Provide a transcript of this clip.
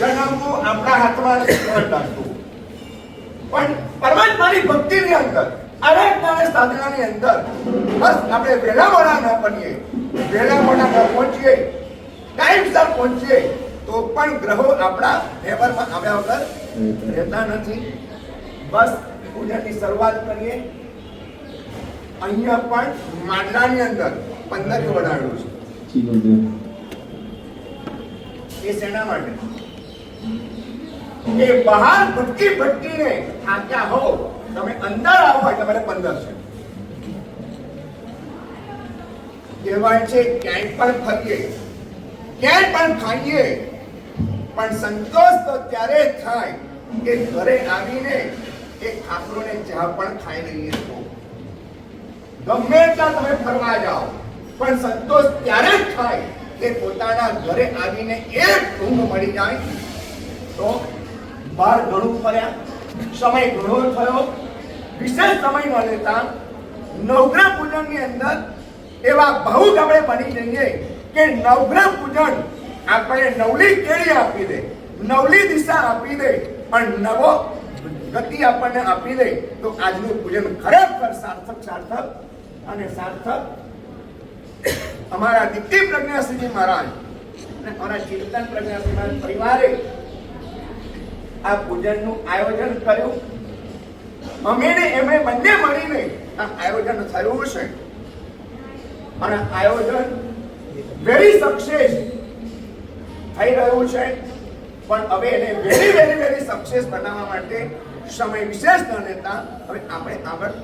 જન્મવું આપણા હાથમાં નથી, પણ પરમાત્માની ભક્તિની અંદર આરાધનાની સાધનાની અંદર બસ આપણે વહેલા મોડા ન બનીએ, વહેલા મોડા ન પહોંચીએ, ટાઈમસર પહોંચીએ તો પણ ગ્રહો આપણા ફેવરમાં આવ્યા વગર રહેતા નથી. બસ પૂજાની શરૂઆત કરીએ. અહીંયા પણ માંડલાની અંદર 15 બનાવેલું છે. એ શેના માટે? કે બહાર ભટકીને થાક્યા હો, તમે અંદર આવો એટલે તમારે 15 છે. કહેવાય છે ક્યાંય પણ ફરીએ, ક્યાંય પણ ખાઈએ, પણ સંતોષ તો ત્યારે થાય કે ઘરે આવીને એક ખાખરોને ચા પણ ખાઈ લઈએ તો. ગમે ત્યાં તમે ફરવા જાઓ પણ સંતોષ ત્યારે જ થાય કે પોતાના ઘરે આવીને એક ઊંઘ મળી જાય. તો બહાર ઘણું ફર્યા, સમય ઘણો થયો, વિશેષ સમય ન લેતા નવગ્રહ પૂજનની અંદર એવા ભાવુક આપણે બની જઈએ કે નવગ્રહ પૂજન આપણે નવલી કેળી આપી દે, નવલી દિશા આપી દે, પણ નવો ગતિ આપણને આપી દે. તો આજનું પૂજન ખરેખર સાર્થક અને સાર્થક. અમારા દીપ્તિ પ્રજ્ઞાસિંહજી મહારાજ અને અમારા ચિંતન પ્રજ્ઞાસિંહ મહારાજ પરિવારે આ પૂજનનું આયોજન કર્યું. અમે બંને મળીને આ આયોજન થયું છે અને આયોજન વેરી સક્સેસ થઈ રહ્યું છે. પણ હવે એને વેરી સક્સેસ બનાવવા માટે સમય વિશેષ ન લેતા હવે આપણે આગળ